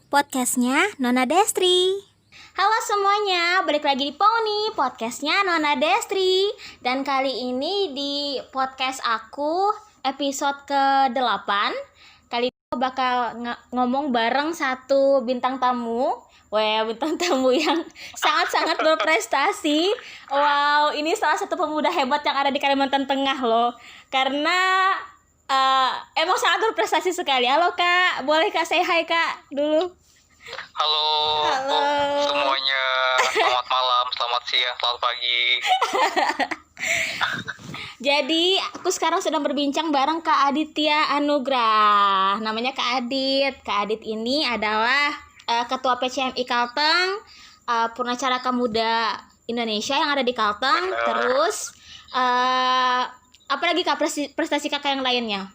podcastnya Nona Destri. Halo semuanya, balik lagi di Pony, podcastnya Nona Destri. Dan kali ini di podcast aku, episode ke-8. Kali ini aku bakal ngomong bareng satu bintang tamu. Wah, bintang tamu yang sangat-sangat berprestasi. Wow, ini salah satu pemuda hebat yang ada di Kalimantan Tengah loh. Karena emang sangat berprestasi sekali. Halo Kak, boleh Kak say hi Kak dulu? Halo semuanya, selamat malam, selamat siang, selamat pagi. Jadi aku sekarang sedang berbincang bareng Kak Aditya Anugrah. Namanya Kak Adit. Kak Adit ini adalah Ketua PCMI Kalteng, Purnacaraka Muda Indonesia yang ada di Kalteng. Benar. Terus apa lagi Kak prestasi Kakak yang lainnya?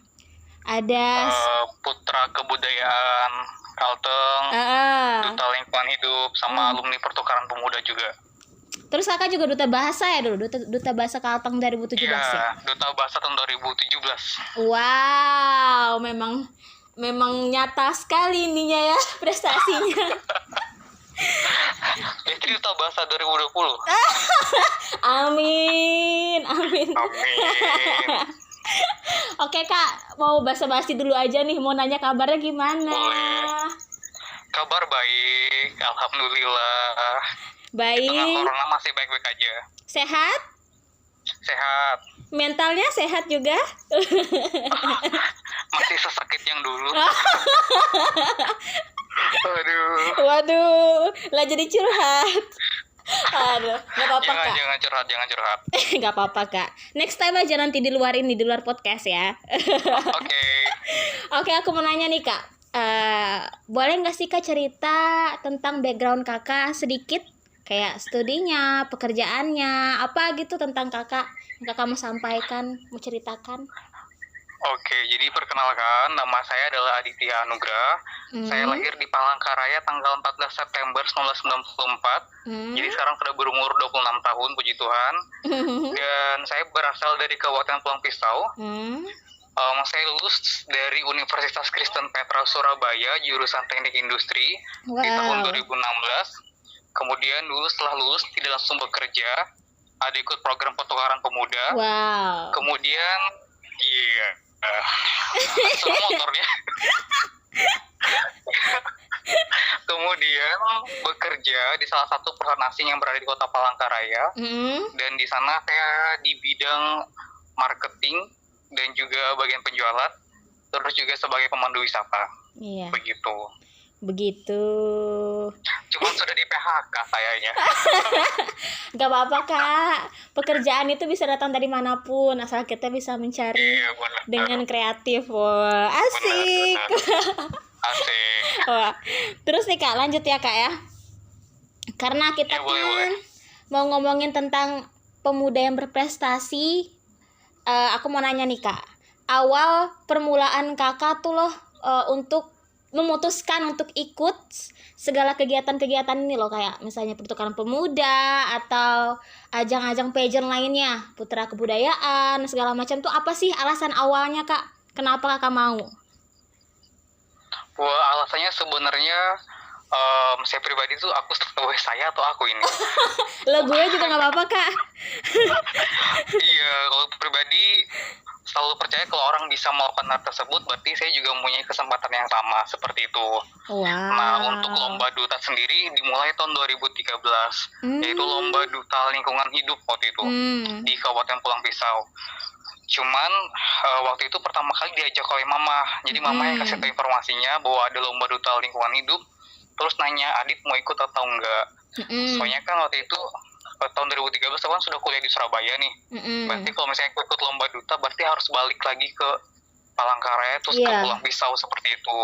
Ada Putra Kebudayaan Kalteng, Duta Lingkungan Hidup, sama alumni Pertukaran Pemuda juga. Terus Kakak juga duta bahasa ya dulu, duta bahasa Kalteng 2017 ya? Iya, Duta Bahasa tahun 2017. Wow, memang nyata sekali ininya ya prestasinya. Jadi Duta Bahasa 2020. Amin. Amin. Oke Kak, mau basa-basi dulu aja nih, mau nanya kabarnya gimana? Boleh. Kabar baik, alhamdulillah. Di Baik. tengah corona masih baik-baik aja. Sehat? Sehat. Mentalnya sehat juga? Masih sesakit yang dulu. Aduh. Waduh, lah jadi curhat. Aduh, gak apa-apa Kak. Jangan curhat. Gak apa-apa Kak. Next time aja nanti di luar podcast ya. Oke. Oke, aku mau nanya nih Kak. Boleh nggak sih Kak cerita tentang background Kakak sedikit? Kayak studinya, pekerjaannya, apa gitu tentang Kakak yang Kakak mau sampaikan, mau ceritakan? Oke, jadi perkenalkan, nama saya adalah Aditya Anugrah. Saya lahir di Palangkaraya tanggal 14 September 1994. Jadi sekarang sudah berumur 26 tahun, puji Tuhan. Dan saya berasal dari Kabupaten Pulang Pisau. Saya lulus dari Universitas Kristen Petra Surabaya, jurusan Teknik Industri di tahun 2016. Kemudian setelah lulus tidak langsung bekerja, ada ikut program pertukaran pemuda. Wow. Kemudian, sama motornya. Kemudian bekerja di salah satu perusahaan asing yang berada di Kota Palangkaraya. Dan di sana saya di bidang marketing dan juga bagian penjualan, terus juga sebagai pemandu wisata. Iya. Begitu. Cuman sudah di PHK sayanya. Gak apa-apa Kak. Pekerjaan itu bisa datang dari manapun, asal kita bisa mencari dengan kreatif. Wah, asik. Asik. Wah. Terus nih Kak, lanjut ya Kak ya. Karena kita boleh. mau ngomongin tentang pemuda yang berprestasi. Aku mau nanya nih Kak. Awal permulaan Kakak tuh loh untuk memutuskan untuk ikut segala kegiatan-kegiatan ini loh, kayak misalnya pertukaran pemuda atau ajang-ajang pageant lainnya, Putra Kebudayaan segala macam tuh, apa sih alasan awalnya Kak? Kenapa Kakak mau? Wah, alasannya sebenarnya saya pribadi tuh saya atau aku ini. Lo gue juga nggak apa-apa Kak. Iya, kalau pribadi selalu percaya kalau orang bisa melakukan hal tersebut, berarti saya juga mempunyai kesempatan yang sama seperti itu. Wow. Nah, untuk lomba duta sendiri dimulai tahun 2013, yaitu lomba duta lingkungan hidup waktu itu di Kabupaten Pulang Pisau. Cuman waktu itu pertama kali diajak oleh mama, jadi mama yang kasih tahu informasinya bahwa ada lomba duta lingkungan hidup, terus nanya Adit mau ikut atau enggak. Soalnya kan waktu itu tahun 2013 kan sudah kuliah di Surabaya nih. Berarti kalau misalnya ikut lomba duta berarti harus balik lagi ke Palangkaraya terus ke Pulang Pisau seperti itu.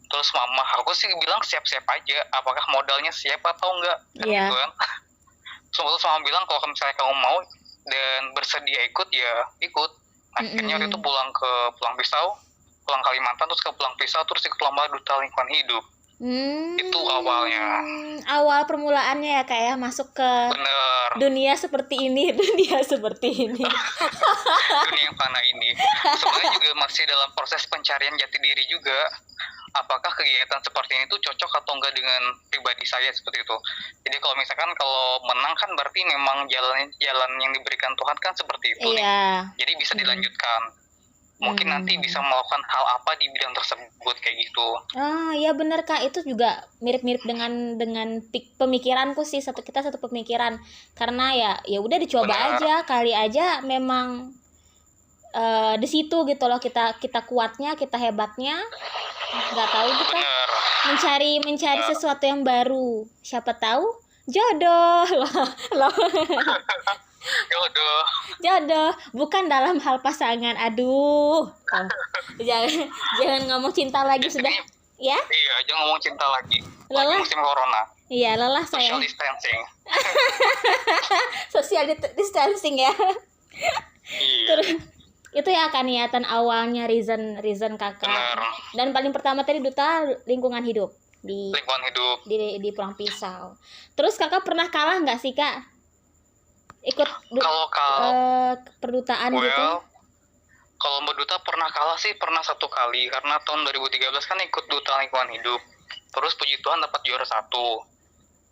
Terus mama aku sih bilang siap-siap aja, apakah modalnya siap atau enggak gitu kan. Terus mama bilang kalau misalnya kamu mau dan bersedia ikut ya ikut. Akhirnya waktu itu pulang ke Pulang Pisau, pulang Kalimantan, terus ke Pulang Pisau, terus ikut lomba duta lingkungan hidup. Itu awalnya. Awal permulaannya ya Kak ya, masuk ke dunia seperti ini. Dunia yang fana ini. Sebenarnya juga masih dalam proses pencarian jati diri juga. apakah kegiatan seperti ini tuh cocok atau enggak dengan pribadi saya seperti itu. Jadi kalau misalkan kalau menang kan berarti memang jalan yang diberikan Tuhan kan seperti itu nih. Jadi bisa dilanjutkan. Mungkin nanti bisa melakukan hal apa di bidang tersebut kayak gitu. Iya benar Kak, itu juga mirip-mirip dengan pemikiranku sih, kita satu pemikiran. Karena ya udah dicoba aja, kali aja memang di situ gitu loh kita kuatnya, kita hebatnya. Nggak tahu kita mencari sesuatu yang baru. Siapa tahu jodoh loh. Jodoh bukan dalam hal pasangan. Aduh. Jangan ngomong cinta lagi sudah. Ya? Iya, jangan ngomong cinta lagi. Lelah. Musim corona. Iya, lelah saya. Social distancing. Social distancing ya. Iya. Terus itu ya kan niatan awalnya reason Kakak. Benar. Dan paling pertama tadi duta lingkungan hidup di Pulang Pisau. Terus Kakak pernah kalah nggak sih Kak? Ikut perdutaan gitu? Kalau Mbak Duta pernah kalah sih, pernah 1 kali karena tahun 2013 kan ikut Duta Lingkungan Hidup. Terus puji Tuhan dapat juara 1.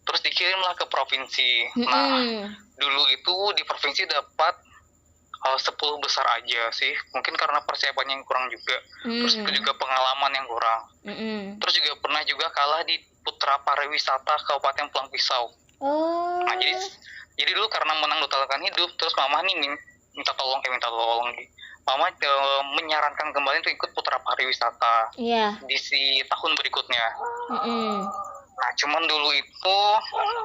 Terus dikirimlah ke provinsi. Nah, dulu itu di provinsi dapat 10 besar aja sih. Mungkin karena persiapannya yang kurang juga. Terus juga pengalaman yang kurang. Terus juga pernah juga kalah di Putra Pariwisata Kabupaten Pulang Pisau. Nah, jadi dulu karena menang Duta Lingkungan Hidup, terus mama nih minta tolong. Mama menyarankan kembali untuk ikut Putra Pariwisata di tahun berikutnya. Nah, cuman dulu itu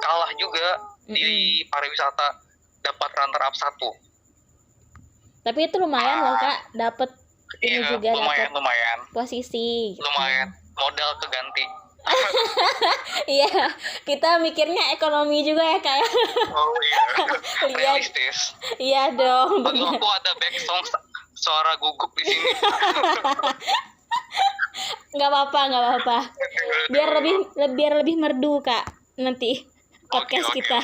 kalah juga di pariwisata, dapat runner up 1. Tapi itu lumayan loh Kak, dapat ini juga lumayan. Posisi. Lumayan, modal keganti. Iya, kita mikirnya ekonomi juga ya Kak. Oh iya. Realistis. Iya dong. Betul, aku ada back song suara gugup di sini. Nggak apa-apa. Biar lebih merdu Kak nanti podcast kita.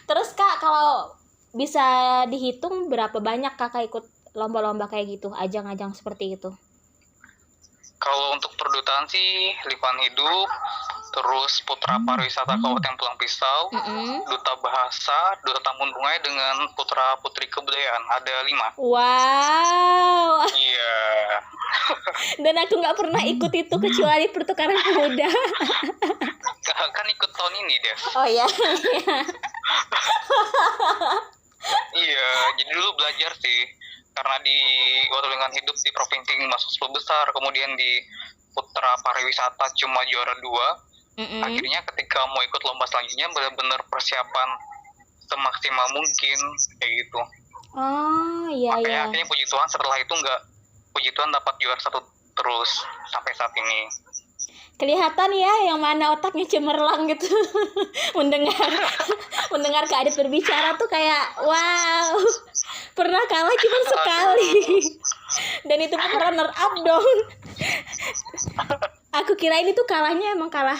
Terus Kak, kalau bisa dihitung berapa banyak Kakak ikut lomba-lomba kayak gitu, ajang-ajang seperti itu? Kalau untuk perdutaan sih Lingkungan Hidup, terus Putra Pariwisata Kabupaten Pulang Pisau, Duta Bahasa, Duta Tamun Bungai dengan Putra Putri Kebudayaan, ada 5. Wow. Iya. Dan aku nggak pernah ikut itu kecuali pertukaran pemuda. Kan ikut tahun ini Des. Oh ya. Iya, jadi dulu belajar sih. Karena di waktu Lingkungan Hidup di provinsi masuk 10 besar, kemudian di Putra Pariwisata cuma juara 2. Akhirnya ketika mau ikut lomba selanjutnya benar-benar persiapan semaksimal mungkin kayak gitu. Oh iya. Makanya akhirnya puji Tuhan setelah itu puji Tuhan dapat juara 1 terus sampai saat ini. Kelihatan ya yang mana otaknya cemerlang gitu. mendengar Kak Adit berbicara tuh kayak wow, pernah kalah cuma sekali. Dan itu pun runner up dong. Aku kira ini tuh kalahnya emang kalah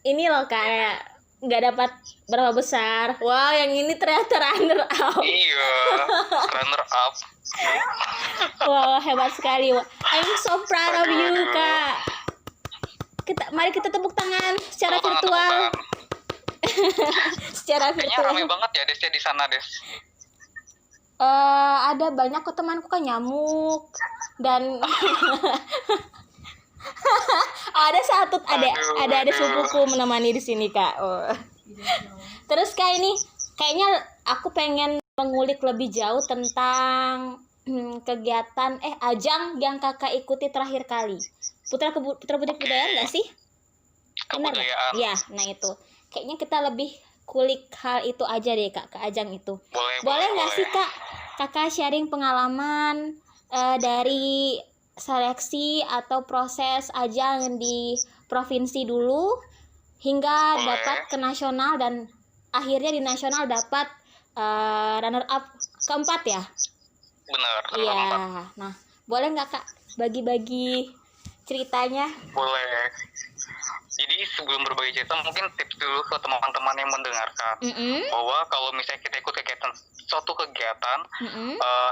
ini loh kayak nggak dapat berapa besar. Wow, yang ini ternyata runner up. Iya, runner up. Wow, hebat sekali. I'm so proud of you Kak. Mari kita tepuk tangan secara virtual. Secara virtual. Kayaknya ramai banget ya Des di sana Des. Ada banyak kok temanku kan nyamuk dan ada sepupuku menemani di sini Kak. Terus Kak ini kayaknya aku pengen mengulik lebih jauh tentang kegiatan ajang yang Kakak ikuti terakhir kali. Putra Putri Kebudayaan nggak sih? Kebudayaan. Ya, nah itu. Kayaknya kita lebih kulik hal itu aja deh Kak, ke ajang itu. Boleh nggak sih Kak, Kakak sharing pengalaman dari seleksi atau proses ajang di provinsi dulu hingga dapat ke nasional dan akhirnya di nasional dapat runner up keempat ya? Benar. Iya. Nah, boleh nggak Kak bagi-bagi ceritanya? Boleh. Jadi sebelum berbagi cerita, mungkin tips dulu ke teman-teman yang mendengarkan, bahwa kalau misalnya kita ikut suatu kegiatan,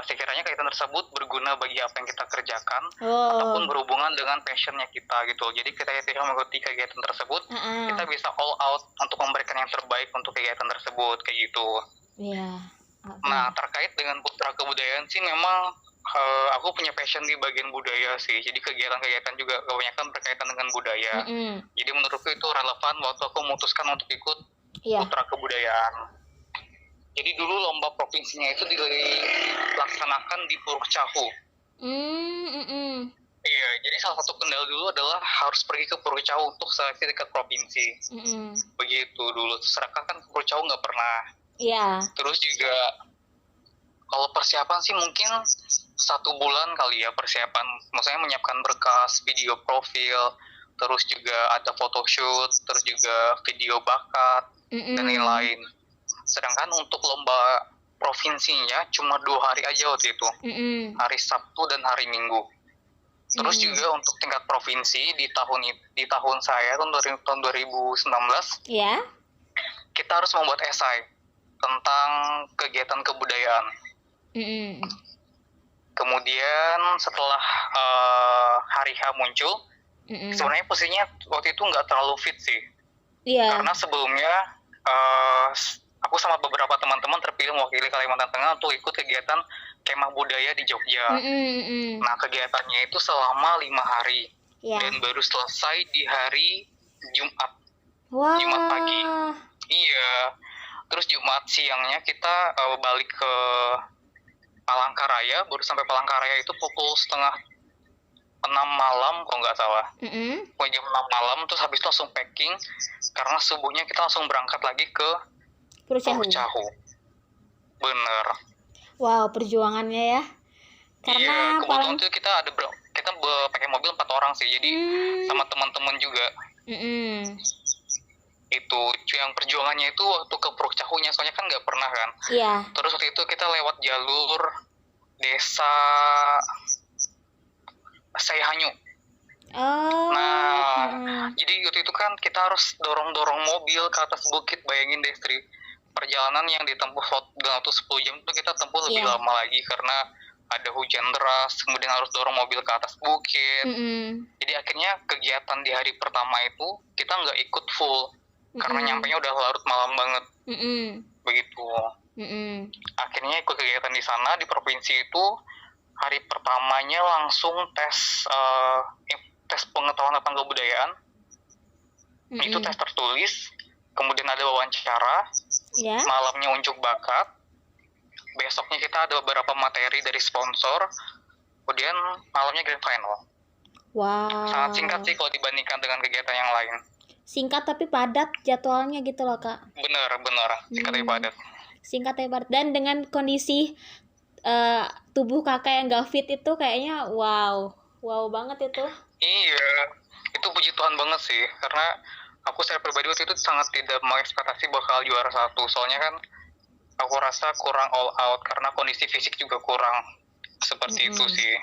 sekiranya kegiatan tersebut berguna bagi apa yang kita kerjakan, ataupun berhubungan dengan passionnya kita gitu. Jadi kita ketika mengikuti kegiatan tersebut, kita bisa all out untuk memberikan yang terbaik untuk kegiatan tersebut, kayak gitu. Nah, terkait dengan putra kebudayaan sih memang aku punya passion di bagian budaya sih. Jadi kegiatan-kegiatan juga kebanyakan berkaitan dengan budaya. Jadi menurutku itu relevan waktu aku memutuskan untuk ikut putra kebudayaan. Jadi dulu lomba provinsinya itu dilaksanakan di Puruk Cahu. Iya, jadi salah satu kendala dulu adalah harus pergi ke Puruk Cahu untuk seleksi tingkat provinsi. Begitu dulu. Sedangkan kan ke Puruk Cahu nggak pernah. Terus juga kalau persiapan sih mungkin 1 bulan kali ya persiapan. Maksudnya menyiapkan berkas, video profil, terus juga ada photoshoot, terus juga video bakat, dan lain-lain. Sedangkan untuk lomba provinsinya cuma 2 hari aja waktu itu. Hari Sabtu dan hari Minggu. Terus juga untuk tingkat provinsi di tahun saya, tahun 2019, kita harus membuat esai tentang kegiatan kebudayaan. Kemudian setelah hari H muncul, sebenarnya posisinya waktu itu nggak terlalu fit sih, karena sebelumnya aku sama beberapa teman-teman terpilih mewakili Kalimantan Tengah untuk ikut kegiatan kemah budaya di Jogja. Nah, kegiatannya itu selama 5 hari dan baru selesai di hari Jumat. Jumat pagi. Iya. Terus Jumat siangnya kita balik ke Palangkaraya, baru sampai Palangkaraya itu pukul 5:30 malam kalau nggak salah. Jam 6 malam, terus habis itu langsung packing, karena subuhnya kita langsung berangkat lagi ke Puruk Cahu. Bener. Wow, perjuangannya ya. Karena kebetulan tuh kita pakai mobil 4 orang sih, jadi sama teman-teman juga. Itu yang perjuangannya itu waktu ke Puruk Cahunya, soalnya kan nggak pernah kan. Terus waktu itu kita lewat jalur desa Sayhanyu. Jadi waktu itu kan kita harus dorong mobil ke atas bukit. Bayangin deh, Stri, perjalanan yang ditempuh dengan waktu 10 jam itu kita tempuh lebih lama lagi karena ada hujan deras, kemudian harus dorong mobil ke atas bukit. Jadi akhirnya kegiatan di hari pertama itu kita nggak ikut full, karena nyampenya udah larut malam banget. Begitu. Akhirnya ikut kegiatan di sana, di provinsi itu. Hari pertamanya langsung tes pengetahuan tentang kebudayaan. Itu tes tertulis, kemudian ada wawancara, malamnya unjuk bakat, besoknya kita ada beberapa materi dari sponsor, kemudian malamnya grand final. Sangat singkat sih kalau dibandingkan dengan kegiatan yang lain. Singkat tapi padat jadwalnya gitu loh, Kak. Bener, singkat tapi padat. Singkat tapi padat, dan dengan kondisi tubuh kakak yang gak fit itu kayaknya wow banget itu. Iya, itu puji Tuhan banget sih, karena aku secara pribadi waktu itu sangat tidak mengekspektasi bakal juara 1, soalnya kan aku rasa kurang all out karena kondisi fisik juga kurang seperti itu sih.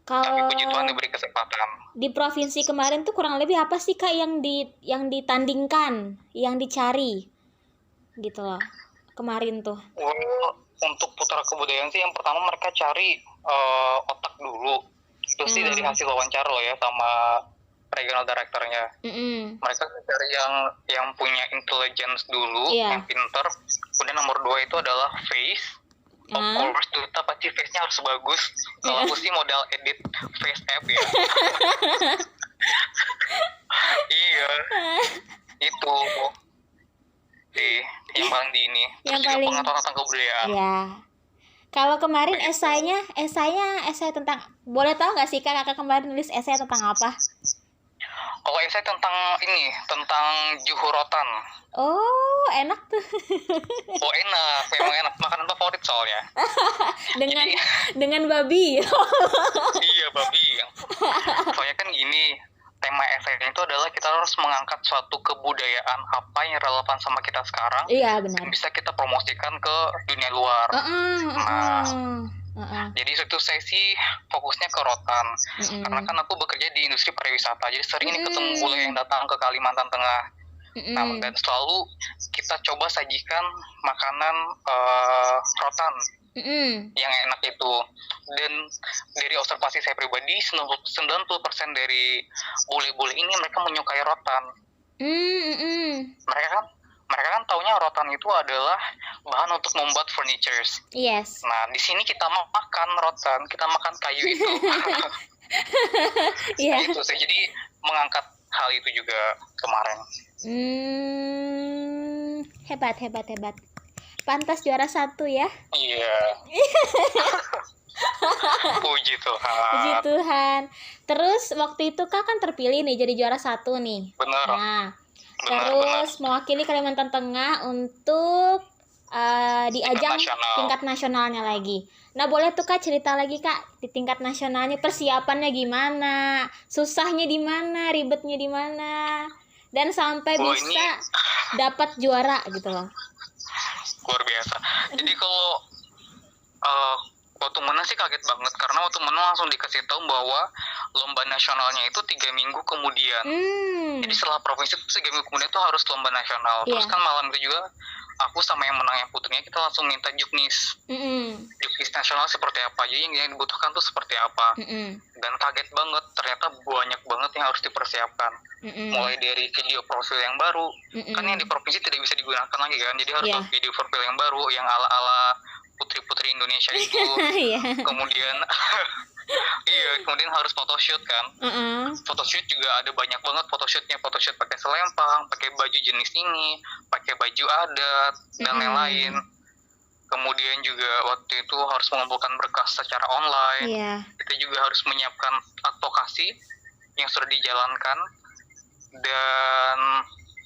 Tapi puji Tuhan diberi kesempatan. Di provinsi kemarin tuh kurang lebih apa sih, Kak, yang ditandingkan, yang dicari gitu loh kemarin tuh? Untuk putra kebudayaan sih yang pertama mereka cari otak dulu. Itu sih dari hasil wawancara loh ya sama regional directornya. Mereka cari yang punya intelligence dulu, yang pinter. Kemudian nomor 2 itu adalah face. Of course, duta pasti face-nya harus bagus. Kalau aku sih modal edit face app ya. Iya, itu sih yang paling di ini. Terus juga pengetahuan tentang kebudayaan. Kalau kemarin esainya tentang, boleh tahu nggak sih, kakak kemarin nulis esai tentang apa? Kalau esai tentang juhurotan. Oh, enak tuh. Oh, enak, memang enak, makanan favorit soalnya. dengan babi. Iya, babi. Soalnya kan gini, tema esainya itu adalah kita harus mengangkat suatu kebudayaan apa yang relevan sama kita sekarang. Iya, benar. Bisa kita promosikan ke dunia luar. Jadi itu saya sih fokusnya ke rotan. Karena kan aku bekerja di industri pariwisata, jadi sering nih ketemu bule yang datang ke Kalimantan Tengah. Nah, dan selalu kita coba sajikan makanan rotan yang enak itu. Dan dari observasi saya pribadi, 90% dari bule-bule ini mereka menyukai rotan. Mereka kan taunya rotan itu adalah bahan untuk membuat furnitures. Yes. Nah, di sini kita makan rotan, kita makan kayu itu. Iya. Nah, itu saya jadi mengangkat hal itu juga kemarin. Hebat. Pantas juara 1 ya. Iya. Puji Tuhan. Puji Tuhan. Terus waktu itu Kak kan terpilih nih jadi juara 1 nih. Benar. Nah, terus mewakili Kalimantan Tengah untuk di ajang tingkat nasionalnya lagi. Nah, boleh tuh Kak cerita lagi Kak, di tingkat nasionalnya persiapannya gimana? Susahnya di mana? Ribetnya di mana? Dan sampai bisa dapat juara gitu loh. Luar biasa. Jadi kalau waktu menang sih kaget banget, karena waktu menang langsung dikasih tahu bahwa lomba nasionalnya itu 3 minggu kemudian. Jadi setelah provinsi itu 3 minggu kemudian itu harus lomba nasional. Terus kan malam itu juga aku sama yang menang yang putrinya kita langsung minta juknis. Juknis nasional seperti apa, jadi yang dibutuhkan tuh seperti apa. Dan kaget banget, ternyata banyak banget yang harus dipersiapkan. Mulai dari video profil yang baru, kan yang di provinsi tidak bisa digunakan lagi kan, jadi harus video profil yang baru yang ala-ala putri-putri Indonesia itu. Kemudian kemudian harus photoshoot kan. Photoshoot juga ada banyak banget photoshootnya, photoshoot pakai selempang, pakai baju jenis ini, pakai baju adat dan lain-lain. Kemudian juga waktu itu harus mengumpulkan berkas secara online. Kita juga harus menyiapkan advokasi yang sudah dijalankan, dan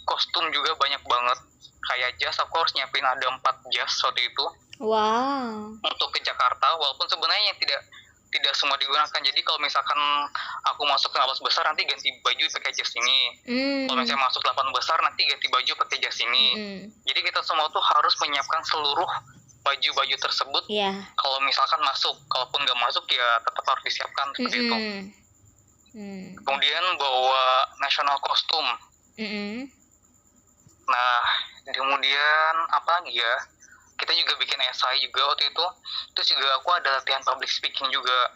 kostum juga banyak banget. Kayak jas, aku harus nyiapin ada 4 jas waktu itu. Wow. Untuk ke Jakarta, walaupun sebenarnya tidak semua digunakan. Jadi kalau misalkan aku masuk ke 16 besar nanti ganti baju pakai jas ini. Kalau misalnya masuk 8 besar nanti ganti baju pakai jas ini. Jadi kita semua tuh harus menyiapkan seluruh baju-baju tersebut. Kalau misalkan masuk, kalaupun nggak masuk ya tetap harus disiapkan seperti itu. Kemudian bawa national costume. Nah, kemudian apa lagi ya? Kita juga bikin esai juga waktu itu. Terus juga aku ada latihan public speaking juga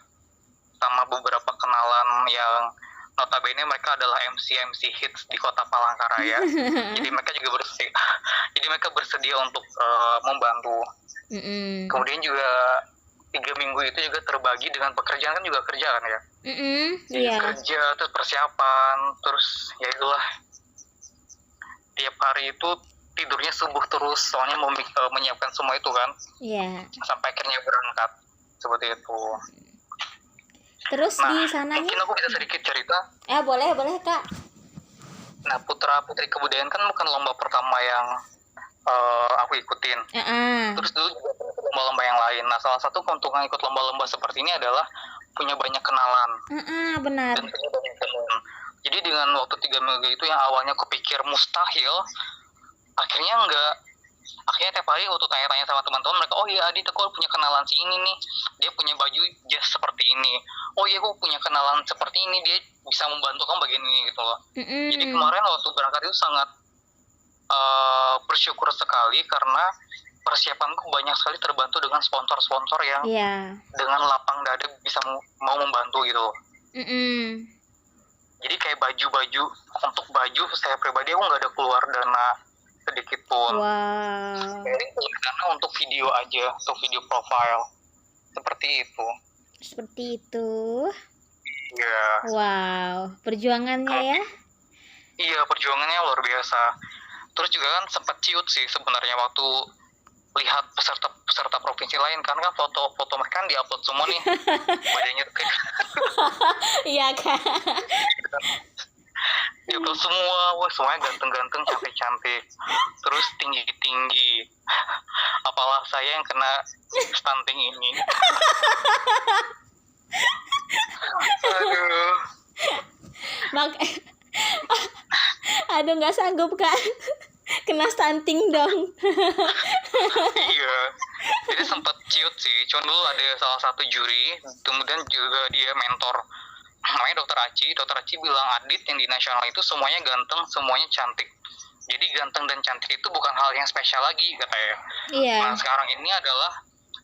sama beberapa kenalan yang notabene mereka adalah MC hits di kota Palangkaraya. Jadi mereka juga bersedia untuk membantu. Kemudian juga 3 minggu itu juga terbagi dengan pekerjaan, kan juga kerja kan ya. Kerja, terus persiapan, terus ya itulah. Tiap hari itu tidurnya subuh terus, soalnya mau menyiapkan semua itu kan. Sampai akhirnya berangkat seperti itu. Terus di sana mungkin aku bisa sedikit cerita. Boleh Kak. Nah, Putra Putri Kebudayaan kan bukan lomba pertama yang aku ikutin. Terus dulu juga lomba-lomba yang lain. Nah, salah satu keuntungan ikut lomba-lomba seperti ini adalah punya banyak kenalan. Benar. Dan punya banyak teman. Jadi dengan waktu 3 minggu itu yang awalnya kepikir mustahil, akhirnya enggak. Akhirnya tiap hari waktu tanya-tanya sama teman-teman mereka, oh iya Adit, aku punya kenalan si ini nih, dia punya baju jas seperti ini. Oh iya, aku punya kenalan seperti ini, dia bisa membantu kamu bagian ini gitu loh. Jadi kemarin waktu berangkat itu sangat bersyukur sekali karena persiapanku banyak sekali terbantu dengan sponsor-sponsor yang dengan lapang dada bisa mau membantu gitu loh. Jadi kayak baju-baju, untuk baju saya pribadi aku nggak ada keluar dana sedikit pun. Jadi karena untuk video aja, untuk video profile seperti itu. Iya. Wow, perjuangannya ya? Iya, perjuangannya luar biasa. Terus juga kan sempat ciut sih sebenarnya waktu lihat peserta provinsi lain, karena kan foto mereka kan diupload semua nih. Badannya tuh kayak Iya Kak. diupload semua, semuanya ganteng-ganteng, cantik-cantik, terus tinggi-tinggi. Apalah saya yang kena stunting ini. Aduh, nggak sanggup Kak. Kena stunting dong. Iya. Jadi sempat ciut sih. Cuman dulu ada salah satu juri, kemudian juga dia mentor. Namanya Dokter Aci. Dokter Aci bilang Adit yang di nasional itu semuanya ganteng, semuanya cantik. Jadi ganteng dan cantik itu bukan hal yang spesial lagi katanya. Iya. Nah sekarang ini adalah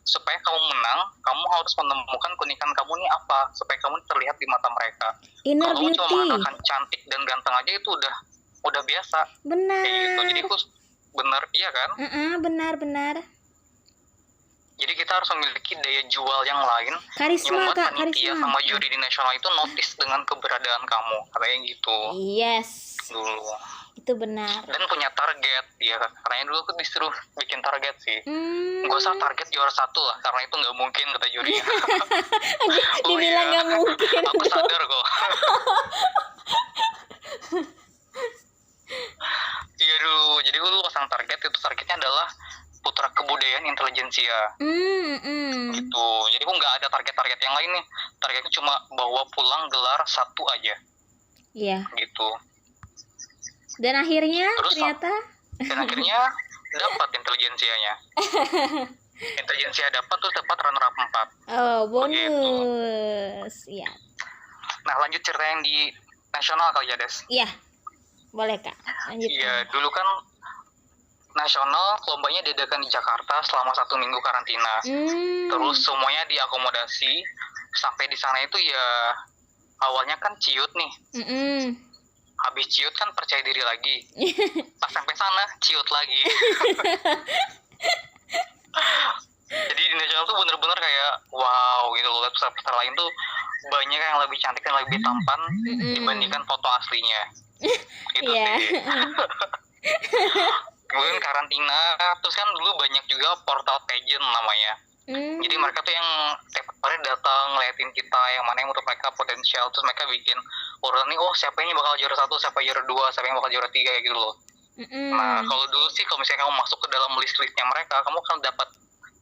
supaya kamu menang, kamu harus menemukan keunikan kamu nih apa, supaya kamu terlihat di mata mereka. Inner Kalau kamu cuma beauty. mengatakan cantik dan ganteng aja itu udah biasa. Benar. Kayak gitu. Jadi aku benar, iya kan? Benar. Jadi kita harus memiliki daya jual yang lain Karisma, yang membuat Kak, panitia karisma. sama juri di nasional itu notice dengan keberadaan kamu, katanya gitu Yes. dulu. Itu benar. Dan punya target, ya katanya dulu aku disuruh bikin target sih. Gak usah target juara 1 lah, karena itu nggak mungkin kata jurinya. Dibilang nggak mungkin. Aku sadar kok. Iya dulu, jadi dulu pasang target, itu targetnya adalah putra kebudayaan intelijensia. Gitu. Jadi aku nggak ada target-target yang lain nih. Targetnya cuma bawa pulang gelar 1 aja. Iya. Gitu. Dan akhirnya Terus, ternyata dapat intelijensianya. Intelijensia dapat, terus dapat runner up 4. oh, bonus. Iya. Nah lanjut cerita yang di nasional kali ya Des. Iya. Boleh, Kak. Lanjut. Iya, dulu kan nasional lombanya diadakan di Jakarta selama 1 minggu karantina. Terus semuanya diakomodasi. Sampai di sana itu ya awalnya kan ciut nih. Habis ciut kan percaya diri lagi. Pas sampai sana ciut lagi. Jadi di nasional tuh bener-bener kayak wow gitu loh. Peserta lain tuh banyak yang lebih cantik dan lebih tampan dibandingkan foto aslinya. Gitu sih. Kemudian karantina, terus kan dulu banyak juga portal pageant namanya. Jadi mereka tuh yang tiap hari datang ngeliatin kita yang mana yang menurut mereka potensial, terus mereka bikin urutan nih, oh siapa yang bakal juara 1, siapa juara 2, siapa yang bakal juara 3 kayak gitu loh. Nah kalau dulu sih kalau misalnya kamu masuk ke dalam list-listnya mereka, kamu kan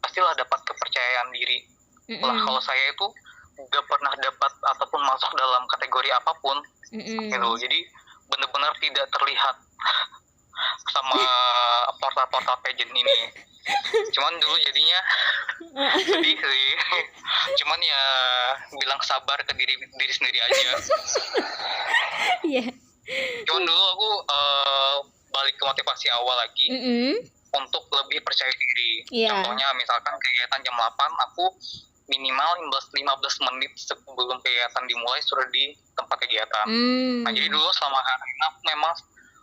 pastilah dapat kepercayaan diri. Lah kalau saya itu gak pernah dapat ataupun masuk dalam kategori apapun gitu. Jadi benar-benar tidak terlihat sama portal-portal pageant ini. Cuman dulu jadinya sedih sih. Cuman ya bilang sabar ke diri sendiri aja. Iya. Cuman dulu aku balik ke motivasi awal lagi untuk lebih percaya diri. Contohnya misalkan kegiatan jam 8, aku minimal 15 menit sebelum kegiatan dimulai sudah di tempat kegiatan. Nah jadi dulu selama karantina memang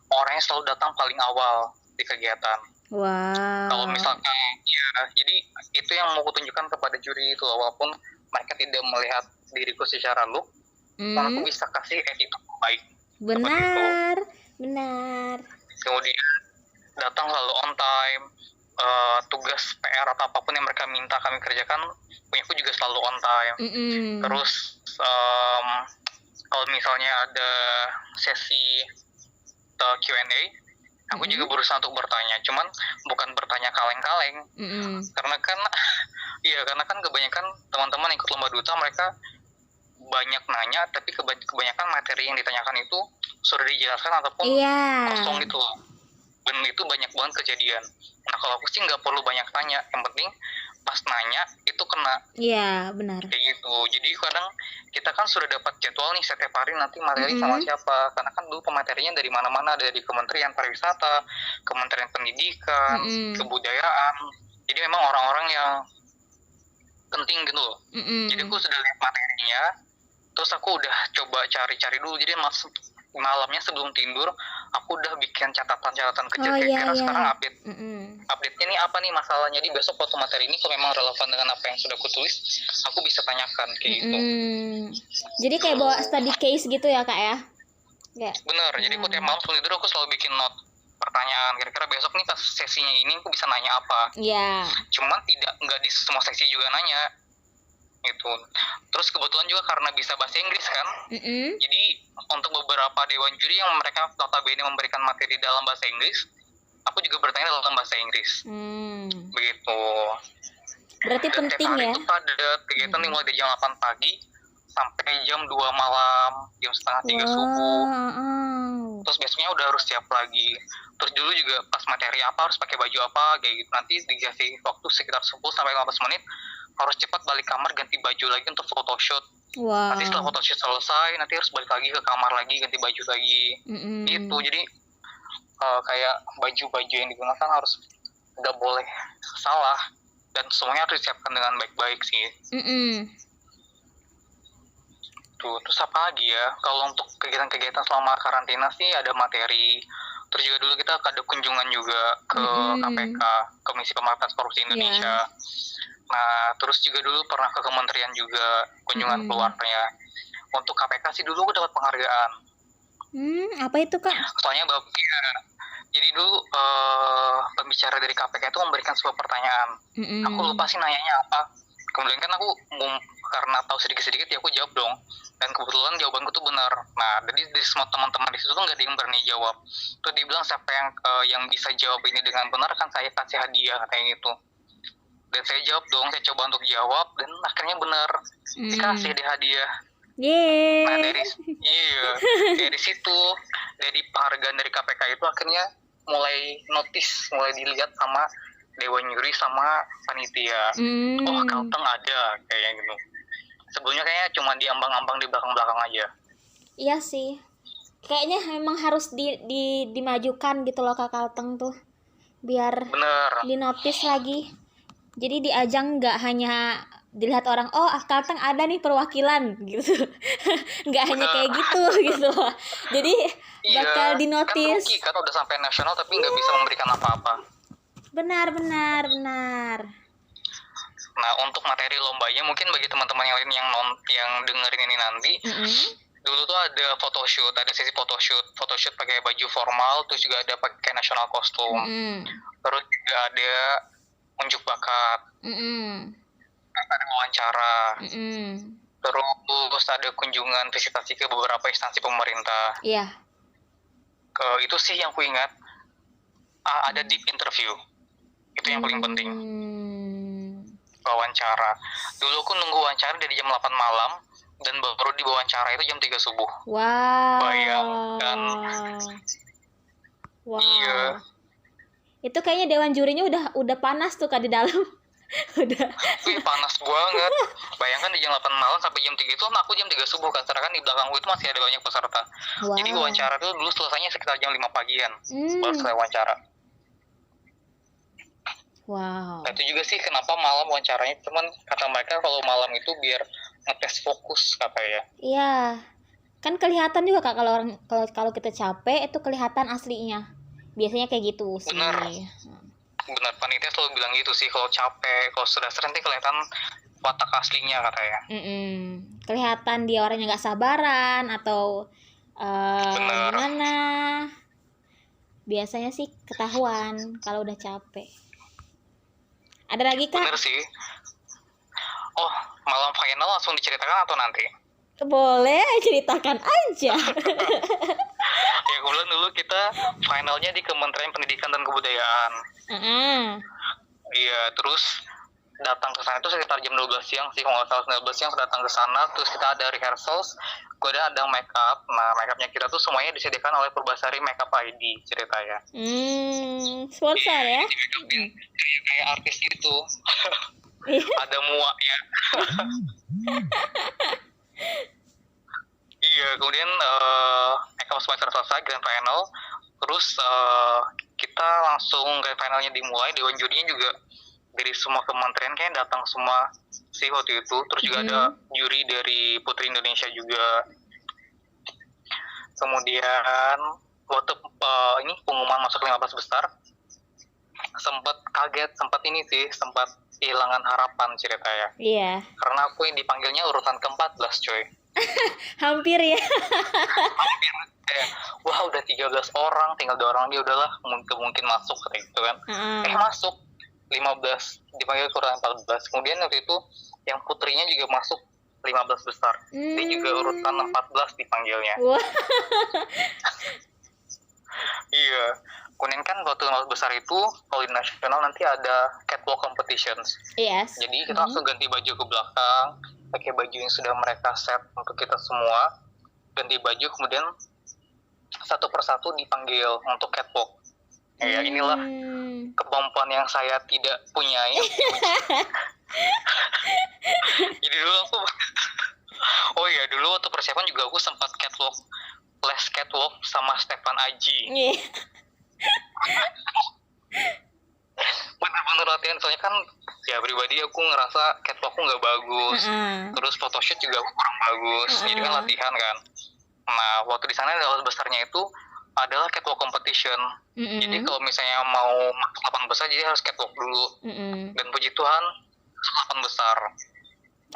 orang yang selalu datang paling awal di kegiatan. Wow. Kalau misalkan ya, jadi itu yang mau kutunjukkan kepada juri itu, walaupun mereka tidak melihat diriku secara look, aku bisa kasih attitude baik. Benar. Kemudian datang selalu on time, tugas PR atau apapun yang mereka minta kami kerjakan, punyaku juga selalu on time. Terus kalau misalnya ada sesi Q&A, aku juga berusaha untuk bertanya, cuman bukan bertanya kaleng-kaleng, karena kan kebanyakan teman-teman ikut lomba duta mereka banyak nanya, tapi kebanyakan materi yang ditanyakan itu sudah dijelaskan ataupun kosong gitu loh. Dan itu banyak banget kejadian. Nah kalau aku sih nggak perlu banyak tanya, yang penting pas nanya itu kena. Iya benar. Kayak gitu. Jadi kadang kita kan sudah dapat jadwal nih setiap hari nanti materi sama siapa. Karena kan dulu pematerinya dari mana-mana, dari Kementerian Pariwisata, Kementerian Pendidikan, Kebudayaan. Jadi memang orang-orang yang penting gitu loh. Jadi aku sudah lihat materinya, terus aku udah coba cari-cari dulu. Jadi malamnya sebelum tidur aku udah bikin catatan-catatan kecil kira-kira sekarang update-nya nih apa nih masalahnya. Jadi besok foto materi ini kalau memang relevan dengan apa yang sudah aku tulis, aku bisa tanyakan kayak gitu. Jadi kayak bawa study case gitu ya Kak ya? Bener, jadi aku tiap malam sebelum tidur aku selalu bikin note pertanyaan, kira-kira besok nih pas sesinya ini aku bisa nanya apa. Cuman nggak di semua sesi juga nanya gitu. Terus kebetulan juga karena bisa bahasa Inggris kan, jadi untuk beberapa dewan juri yang mereka notabene memberikan materi dalam bahasa Inggris, aku juga bertanya dalam bahasa Inggris. Begitu. Berarti dan penting tiap hari ya? itu padat, kegiatan dimulai dari jam 8 pagi sampai jam 2 malam, jam setengah 3 subuh. terus besoknya udah harus siap lagi. Terus dulu juga pas materi apa harus pakai baju apa kayak gitu, nanti dikasih waktu sekitar 10-15 menit harus cepat balik kamar ganti baju lagi untuk photoshoot. Wow. Nanti setelah photoshoot selesai nanti harus balik lagi ke kamar lagi ganti baju lagi. Gitu. Jadi kayak baju-baju yang digunakan harus nggak boleh salah dan semuanya harus disiapkan dengan baik-baik sih. Tuh, terus apa lagi ya? Kalau untuk kegiatan-kegiatan selama karantina sih ada materi. Terus juga dulu kita ada kunjungan juga ke KPK, Komisi Pemberantasan Korupsi Indonesia. Nah, terus juga dulu pernah ke kementerian juga kunjungan keluarnya. Untuk KPK sih dulu aku dapat penghargaan. Apa itu, Kak? Soalnya jadi dulu pembicara dari KPK itu memberikan sebuah pertanyaan. Aku lupa sih nanyanya apa. Kemudian kan aku karena tahu sedikit-sedikit ya aku jawab dong. Dan kebetulan jawabanku tuh benar. Nah, jadi dari semua teman-teman di situ tuh nggak ada yang berani jawab. Terus dia bilang siapa yang bisa jawab ini dengan benar kan saya kasih hadiah kayak gitu. Dan saya jawab dong, saya coba untuk jawab dan akhirnya benar. Dikasih deh hadiah. Yeay. Nah dari situ, dari penghargaan dari KPK itu akhirnya mulai mulai dilihat sama Dewan Juri sama panitia. Oh, Kalteng ada kayak gitu. Sebelumnya kayaknya cuma diambang-ambang di belakang-belakang aja. Iya sih. Kayaknya memang harus dimajukan gitu loh Kak Kalteng tuh. Biar dinotis lagi. Jadi di ajang nggak hanya dilihat orang, oh Kalteng ada nih perwakilan gitu. Nggak hanya kayak gitu gitu loh. Jadi bakal dinotis. Kan rugi kan udah sampai nasional tapi nggak bisa memberikan apa-apa. Benar. Nah, untuk materi lombanya mungkin bagi teman-teman yang lain yang dengerin ini nanti, dulu tuh ada photoshoot, ada sesi photoshoot pakai baju formal, terus juga ada pakai national costume, terus juga ada unjuk bakat, ada wawancara, terus ada kunjungan visitasi ke beberapa instansi pemerintah. Iya. Itu sih yang ku ingat. Ada deep interview, itu yang paling penting. Wawancara. Dulu aku nunggu wawancara dari jam 8 malam dan baru diwawancara itu jam 3 subuh. Wow. Bayangkan. Wow. Iya. Itu kayaknya dewan jurinya udah panas tuh Kak di dalam. Udah. Panas banget. Bayangkan di jam 8 malam sampai jam 3 itu aku jam 3 subuh kan. Sedangkan di belakangku itu masih ada banyak peserta. Wow. Jadi wawancara itu dulu selesainya sekitar jam 5 pagian. Baru selesai wawancara. Wow. Nah, itu juga sih kenapa malam wawancaranya, cuman kata mereka kalau malam itu biar ngetes fokus katanya. Iya. Kan kelihatan juga Kak kalau kita capek itu kelihatan aslinya. Biasanya kayak gitu sih. Benar, panitia selalu bilang gitu sih, kalau capek, kalau sudah sering nanti kelihatan watak aslinya katanya. Kelihatan dia orangnya nggak sabaran atau gimana. Biasanya sih ketahuan kalau udah capek. Ada lagi Kak? Bener sih. Oh, malam final langsung diceritakan atau nanti? Boleh, ceritakan aja. Ya, kebetulan dulu kita finalnya di Kementerian Pendidikan dan Kebudayaan. Iya, terus datang ke sana itu sekitar jam 12 siang sih, kalau nggak salah 12 siang datang ke sana, terus kita ada rehearsals, kemudian ada make up. Nah, make upnya kita tuh semuanya disediakan oleh Purbasari Makeup ID ceritanya. Sponsor ya? Kayak artis gitu. Ada muaknya. Iya, kemudian make up semester selesai, grand final, terus kita langsung grand finalnya dimulai, dewan jurinya juga dari semua kementerian kayaknya datang semua sih waktu itu. Terus juga ada juri dari Putri Indonesia juga. Kemudian waktu ini pengumuman masuk 15 besar, sempat kaget, sempat kehilangan harapan ceritanya. Iya. Karena aku yang dipanggilnya urutan ke-14 coy. Hampir ya. Hampir. Wah, udah 13 orang, tinggal 2 orang dia udahlah mungkin masuk kayak gitu kan. Masuk 15, dipanggil ke urutan 14. Kemudian waktu itu yang putrinya juga masuk 15 besar. Dia juga urutan 14 dipanggilnya. Iya. Kemudian kan waktu 15 besar itu kalau di nasional nanti ada catwalk competitions. Yes. Jadi kita langsung ganti baju ke belakang, pakai baju yang sudah mereka set untuk kita semua. Ganti baju, kemudian satu persatu dipanggil untuk catwalk. Ya inilah kemampuan yang saya tidak punyai. Jadi dulu aku dulu waktu persiapan juga aku sempat les catwalk sama Stefan Aji. Bener-bener latihan, soalnya kan ya pribadi aku ngerasa catwalkku nggak bagus, terus photoshoot juga aku kurang bagus, jadi kan latihan kan. Nah waktu di sana aula besarnya itu adalah catwalk competition. Jadi kalau misalnya mau masuk 8 besar jadi harus catwalk dulu. Dan puji Tuhan masuk 8 besar.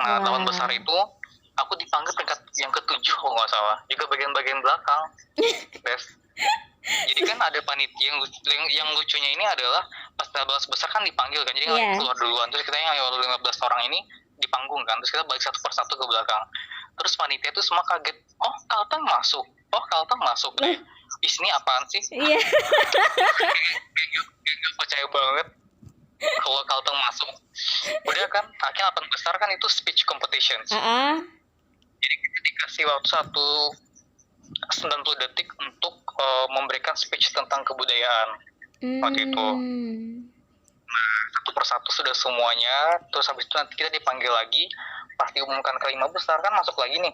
Nah 8 besar itu aku dipanggil peringkat yang ke-7 kalau nggak salah, juga bagian-bagian belakang. Jadi kan ada panitia yang lucunya ini adalah pas 15 besar kan dipanggil kan, jadi keluar duluan, terus kita yang 15 orang ini di panggung kan, terus kita balik satu persatu ke belakang. Terus panitia tuh semua kaget, oh Kalteng masuk. Di sini apaan sih? Iya. Gak percaya banget kalau Kalteng masuk. Udah kan, akhirnya 8 besar kan itu speech competition. Jadi kita dikasih waktu 90 detik untuk memberikan speech tentang kebudayaan waktu itu. Nah, satu persatu sudah semuanya, terus habis itu nanti kita dipanggil lagi, pas diumumkan ke 5 besar kan masuk lagi nih.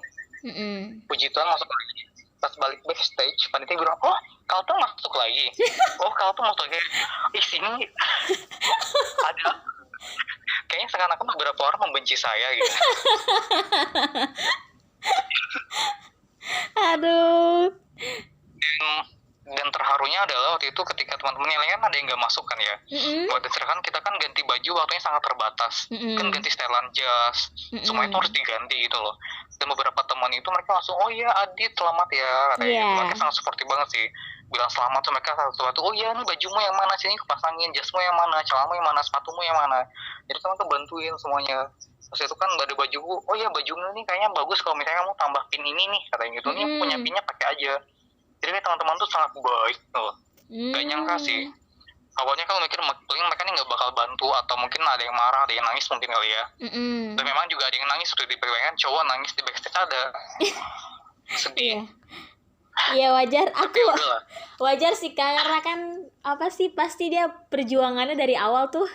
Puji Tuhan masuk lagi. Pas balik backstage, panitia bilang, oh Kalteng masuk lagi. Kalteng masuk lagi. Sini ada. Kayaknya seakan-akan beberapa orang membenci saya gitu. Aduh. Dan terharunya adalah waktu itu ketika teman-teman yang lain kan ada yang nggak masuk kan ya. Waktu kan kita kan ganti baju waktunya sangat terbatas. Kan ganti setelan jas, semuanya itu harus diganti gitu loh. Dan beberapa teman itu mereka langsung, oh iya Adit selamat ya, katanya gitu. Mereka sangat supportif banget sih, bilang selamat tuh mereka satu-satu. Oh iya nih bajumu yang mana, sini kupasangin, jasmu yang mana, celanamu yang mana, sepatumu yang mana. Jadi kan mereka bantuin semuanya. Terus itu kan ada bajuku, oh iya bajumu nih kayaknya bagus kalau misalnya kamu tambah pin ini nih, katanya gitu. Nih punya pinnya pakai aja. Jadi teman-teman tuh sangat baik loh. Gak nyangka sih. Awalnya kalau mikir mungkin mereka ini nggak bakal bantu, atau mungkin ada yang marah, ada yang nangis mungkin kali ya. Dan memang juga ada yang nangis, udah diperlihatkan cowok nangis di backstage ada. Sedih. Iya wajar, wajar sih karena kan pasti dia perjuangannya dari awal tuh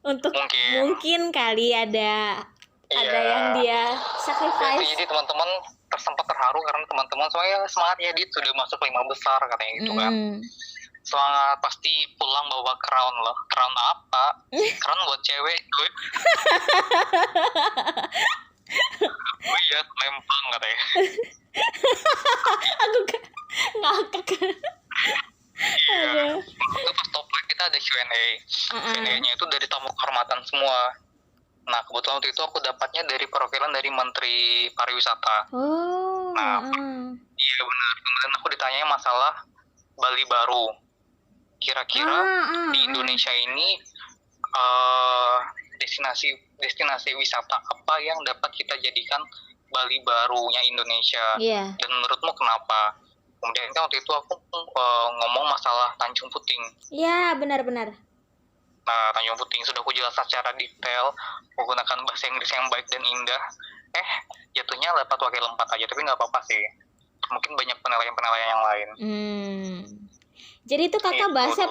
untuk mungkin kali ada yang dia sacrifice. Jadi teman-teman sempat terharu karena teman-teman soalnya semangat ya, dia sudah masuk 5 besar katanya gitu kan. Semangat, pasti pulang bawa crown loh. Crown apa? Crown buat cewek tuh. Oh iya, lempang katanya. Aku ngakak. Iya. Waktu pas top 5 kita ada Q&A. Q&A-nya itu dari tamu kehormatan semua. Nah, kebetulan waktu itu aku dapatnya dari perwakilan dari Menteri Pariwisata. Iya benar. Kemudian aku ditanya masalah Bali Baru. Kira-kira di Indonesia ini destinasi wisata apa yang dapat kita jadikan Bali barunya Indonesia? Dan menurutmu kenapa? Kemudian kan waktu itu aku ngomong masalah Tanjung Puting. Iya, benar-benar. Nah, Tanjung Puting sudah aku jelaskan secara detail menggunakan bahasa Inggris yang baik dan indah. Jatuhnya dapat wakil 4 aja, tapi nggak apa-apa sih. Mungkin banyak penilaian-penilaian yang lain. Jadi itu kakak bahasa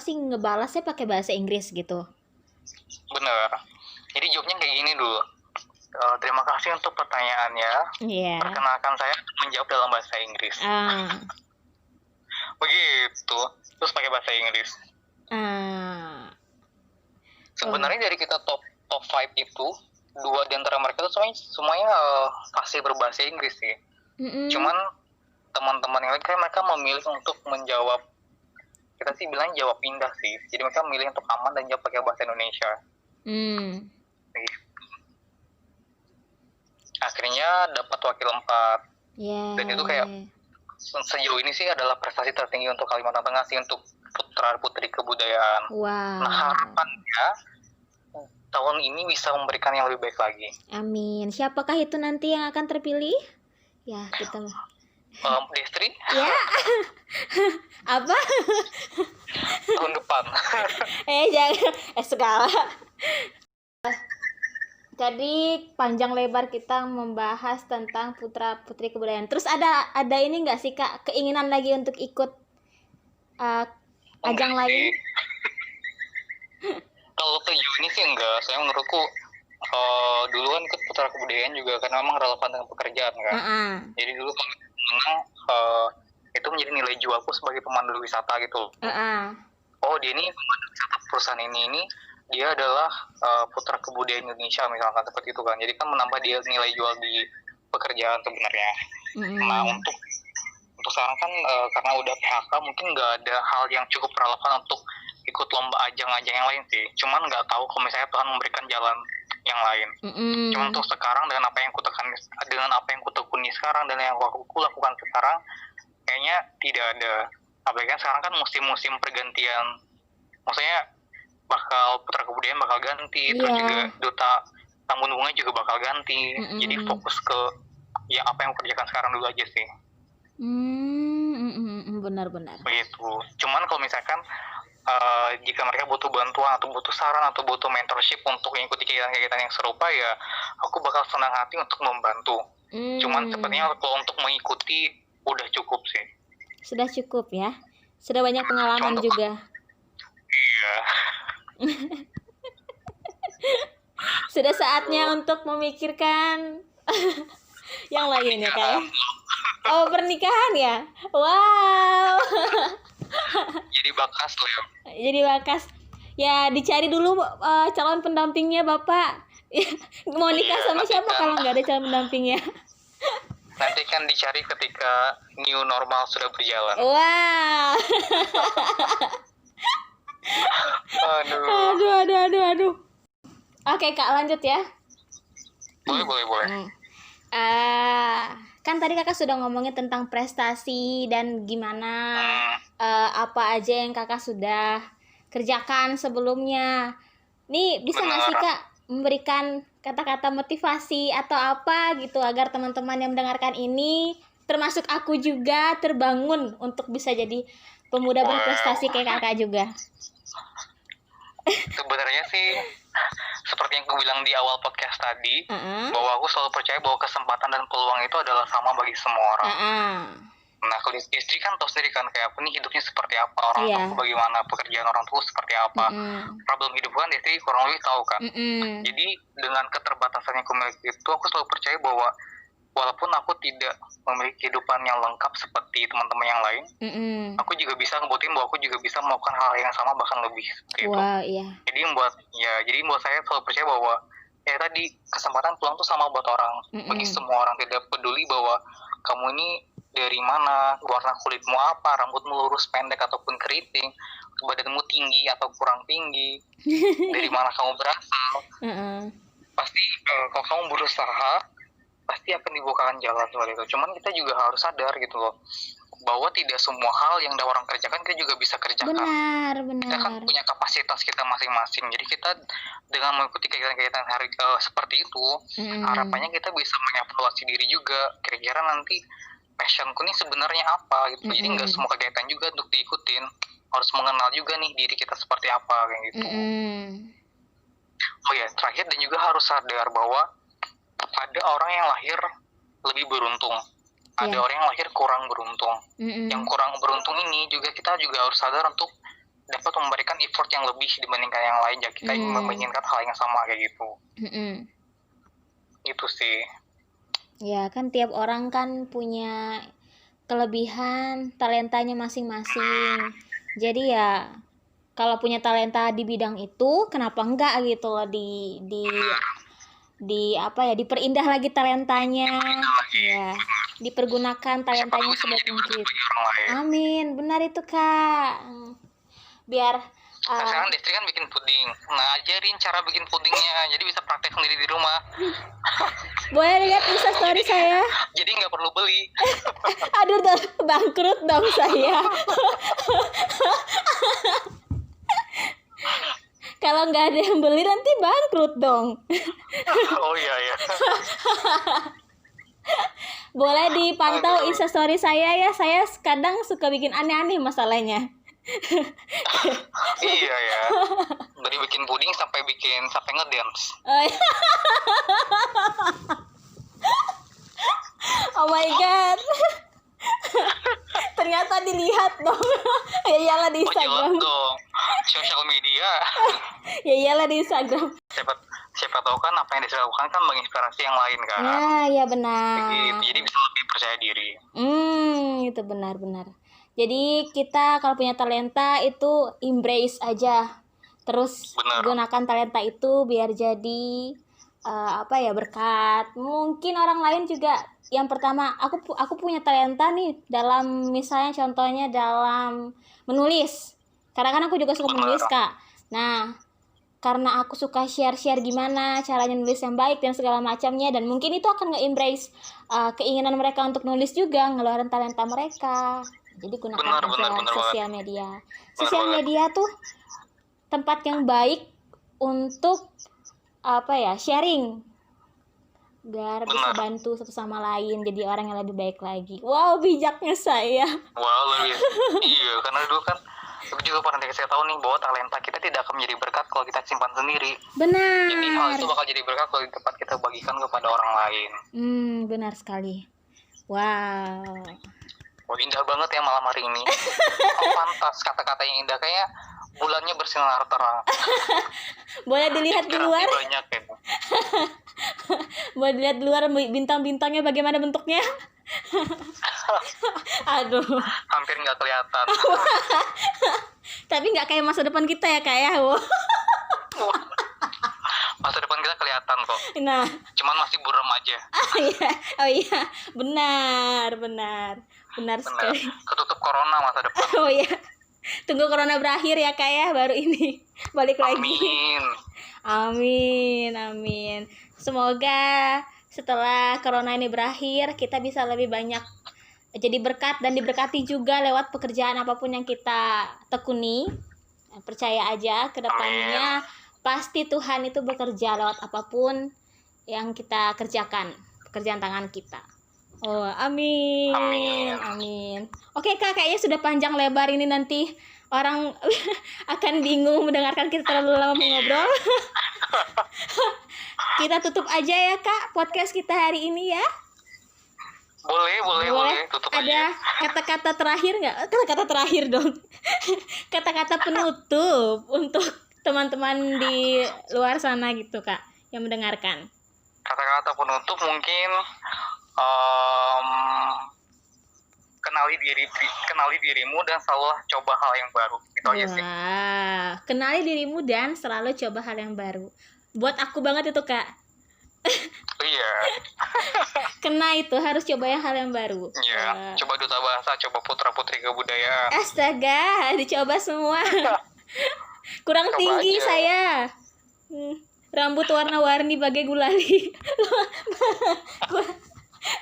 ngebalasnya pakai bahasa Inggris gitu? Bener. Jadi jawabnya kayak gini dulu. Terima kasih untuk pertanyaannya. Perkenalkan saya menjawab dalam bahasa Inggris. Begitu. Terus pakai bahasa Inggris. Sebenarnya dari kita top 5 itu, 2 di antara mereka itu semuanya pasti berbahasa Inggris sih. Cuman teman-teman yang lain kan mereka memilih untuk menjawab, kita sih bilang jawab indah sih. Jadi mereka memilih untuk aman dan jawab pakai bahasa Indonesia. Gitu. Akhirnya dapat wakil 4. Dan itu kayak sejauh ini sih adalah prestasi tertinggi untuk Kalimantan Tengah sih, untuk putra putri kebudayaan. Nah harapannya tahun ini bisa memberikan yang lebih baik lagi. Amin. Siapakah itu nanti yang akan terpilih? Ya kita Destri? Ya. Apa? Tahun depan. Jangan segala. Jadi panjang lebar kita membahas tentang putra putri kebudayaan. Terus ada ini nggak sih Kak, keinginan lagi untuk ikut ajang lain? Kalau sejauh ini sih enggak. Saya menurutku duluan ikut putra kebudayaan juga karena memang relevan dengan pekerjaan kan. Jadi dulu kalau menang itu menjadi nilai jualku sebagai pemandu wisata gitu. Oh dia ini pemandu wisata perusahaan ini dia adalah putra kebudayaan Indonesia misalkan seperti itu kan. Jadi kan menambah dia nilai jual di pekerjaan sebenarnya. Nah untuk sekarang kan karena udah PHK mungkin nggak ada hal yang cukup relevan untuk ikut lomba ajang-ajang yang lain sih. Cuman nggak tahu kalau misalnya Tuhan memberikan jalan yang lain. Cuman untuk sekarang dengan apa yang kutekuni sekarang dan yang aku lakukan sekarang kayaknya tidak ada. Apalagi kan sekarang kan musim-musim pergantian. Maksudnya bakal putra kebudayaan bakal ganti, terus juga duta tamu undangan juga bakal ganti. Jadi fokus ke ya apa yang aku kerjakan sekarang dulu aja sih. Benar-benar. Begitu. Cuman kalau misalkan jika mereka butuh bantuan atau butuh saran atau butuh mentorship untuk mengikuti kegiatan-kegiatan yang serupa ya aku bakal senang hati untuk membantu. Cuman sepertinya kalau untuk mengikuti udah cukup sih. Sudah cukup ya. Sudah banyak pengalaman juga. Iya. Sudah saatnya untuk memikirkan yang lain ya Kak ya. Oh pernikahan ya. Wow. Jadi bakas loh ya. Jadi bakas. Ya dicari dulu calon pendampingnya Bapak. Mau nikah sama siapa kalau nggak ada calon pendampingnya? Nanti kan dicari ketika new normal sudah berjalan. Wow. Aduh. Oke Kak lanjut ya. Boleh. Kan tadi Kakak sudah ngomongin tentang prestasi dan gimana apa aja yang Kakak sudah kerjakan sebelumnya. Nih bisa nggak sih Kak memberikan kata-kata motivasi atau apa gitu agar teman-teman yang mendengarkan ini termasuk aku juga terbangun untuk bisa jadi pemuda berprestasi kayak Kakak juga. Sebenarnya sih seperti yang aku bilang di awal podcast tadi, bahwa aku selalu percaya bahwa kesempatan dan peluang itu adalah sama bagi semua orang. Nah, kalau istri kan tahu sendiri kan kayak aku nih hidupnya seperti apa, orang tua bagaimana, pekerjaan orang tua seperti apa, problem hidup kan istri kurang lebih tahu kan. Jadi dengan keterbatasan yang aku miliki itu, aku selalu percaya bahwa walaupun aku tidak memiliki kehidupan yang lengkap seperti teman-teman yang lain, aku juga bisa ngebuktiin bahwa aku juga bisa melakukan hal yang sama bahkan lebih seperti itu. Jadi membuat saya selalu percaya bahwa ya tadi kesempatan peluang itu sama buat orang, bagi semua orang, tidak peduli bahwa kamu ini dari mana, warna kulitmu apa, rambutmu lurus, pendek ataupun keriting, badanmu tinggi atau kurang tinggi, dari mana kamu berasal. Pasti kalau kamu berusaha pasti akan dibukakan jalan soal itu. Cuman kita juga harus sadar gitu loh bahwa tidak semua hal yang orang kerjakan kita juga bisa kerjakan. Benar. Kita kan punya kapasitas kita masing-masing. Jadi kita dengan mengikuti kegiatan-kegiatan seperti itu, harapannya kita bisa mengevaluasi diri juga. Kira-kira nanti passionku nih sebenarnya apa gitu. Jadi nggak semua kegiatan juga untuk diikutin. Harus mengenal juga nih diri kita seperti apa kayak gitu. Oh ya, terakhir dan juga harus sadar bahwa ada orang yang lahir lebih beruntung, ada orang yang lahir kurang beruntung. Yang kurang beruntung ini juga kita juga harus sadar untuk dapat memberikan effort yang lebih dibandingkan yang lain, jadi kita menginginkan hal yang sama kayak gitu. Itu sih. Ya kan tiap orang kan punya kelebihan, talentanya masing-masing. Jadi ya kalau punya talenta di bidang itu, kenapa enggak gitu loh diperindah lagi talentanya, ya dipergunakan talentanya sebaik mungkin. Amin, benar itu Kak. Biar sekarang Destri kan bikin puding, nah ajarin cara bikin pudingnya, jadi bisa praktek sendiri di rumah. Boleh lihat Instastory saya. Jadi nggak perlu beli. Aduh, bangkrut dong saya. Kalau nggak ada yang beli nanti bangkrut dong. Oh iya. Boleh dipantau Instastory saya ya. Saya kadang suka bikin aneh-aneh masalahnya. Iya ya. Dari bikin puding sampai ngedance. Oh my god. Ternyata dilihat dong. Ya iyalah di Oh jelas Instagram. dong. Sosial media. Ya iyalah di Instagram. Siapa tahu kan apa yang dilakukan kan menginspirasi yang lain kan. Nah, ya benar. Jadi bisa lebih percaya diri. Itu benar-benar. Jadi kita kalau punya talenta itu embrace aja. Terus Benar. gunakan talenta itu biar jadi berkat. Mungkin orang lain juga yang pertama aku punya talenta nih dalam misalnya contohnya dalam menulis. Karena kan aku juga suka menulis, Kak. Nah, karena aku suka share-share gimana caranya nulis yang baik dan segala macamnya, dan mungkin itu akan nge-embrace keinginan mereka untuk nulis juga, ngeluarin talenta mereka. Jadi gunakan aja sosial media. Sosial media tuh tempat yang baik untuk sharing, biar bisa bantu satu sama lain jadi orang yang lebih baik lagi. Wow, bijaknya saya. Wow, lebih. Iya, karena dulu kan aku juga pernah dikasih tahu nih bahwa talenta kita tidak akan menjadi berkat kalau kita simpan sendiri. Benar. Jadi hal itu bakal jadi berkat kalau di tempat kita bagikan kepada orang lain. Benar sekali. Wow. Wah, indah banget ya malam hari ini. Pantas kata-kata yang indah, kayak bulannya bersinar terang. Boleh dilihat di luar. Banyak ya. Boleh dilihat di luar bintang-bintangnya bagaimana bentuknya. Aduh. Hampir nggak kelihatan. Tapi nggak kayak masa depan kita ya, Kak ya. Masa depan kita kelihatan kok. Nah. Cuman masih buram aja. Oh iya. Benar sekali. Ketutup corona masa depan. Oh iya. Tunggu corona berakhir ya, Kak ya, baru ini balik lagi. Amin. Semoga setelah corona ini berakhir kita bisa lebih banyak jadi berkat dan diberkati juga lewat pekerjaan apapun yang kita tekuni. Percaya aja ke depannya pasti Tuhan itu bekerja lewat apapun yang kita kerjakan, pekerjaan tangan kita. Oh, amin. Oke, Kak, kayaknya sudah panjang lebar ini, nanti orang akan bingung mendengarkan kita terlalu lama mengobrol. Kita tutup aja ya, Kak, podcast kita hari ini ya. Boleh, tutup ada aja. Kata-kata terakhir nggak? Kata-kata terakhir dong. Kata-kata penutup untuk teman-teman di luar sana gitu, Kak, yang mendengarkan. Kata-kata penutup mungkin kenali dirimu dan selalu coba hal yang baru. Itu aja sih. Kenali dirimu dan selalu coba hal yang baru. Buat aku banget itu, Kak. Iya. Kena itu harus coba hal yang baru. Iya. Coba duta bahasa, coba putra-putri kebudayaan. Astaga, dicoba semua. Kurang Coba tinggi aja. saya. Rambut warna-warni bagai gulali.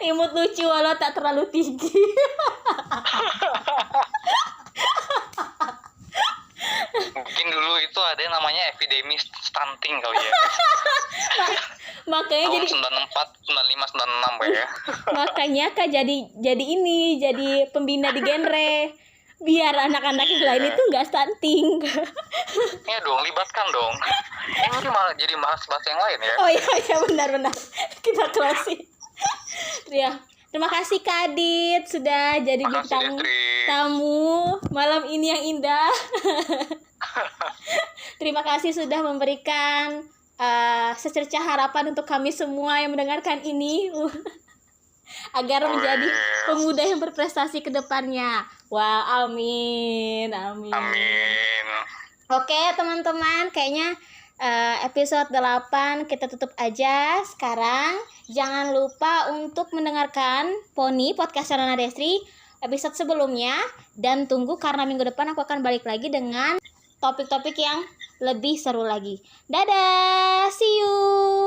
Imut lucu walau tak terlalu tinggi. Mungkin dulu itu ada yang namanya epidemi stunting kali ya. Makanya Tahun jadi 94, 95, 96 ya. makanya Kak jadi pembina di genre biar anak-anak yang lain itu nggak stunting. Iya dong, libatkan dong. Ini malah jadi bahas yang lain ya. Oh iya benar. Kita closing. Ya, terima kasih Kak Adit sudah jadi Makasih, bintang Destri. tamu malam ini yang indah. Terima kasih sudah memberikan secercah harapan untuk kami semua yang mendengarkan ini agar menjadi pemuda yang berprestasi ke depannya. Wah, amin. Oke, teman-teman, kayaknya episode 8 kita tutup aja sekarang. Jangan lupa untuk mendengarkan Poni Podcast Nona Destri episode sebelumnya, dan tunggu karena minggu depan aku akan balik lagi dengan topik-topik yang lebih seru lagi. Dadah, see you.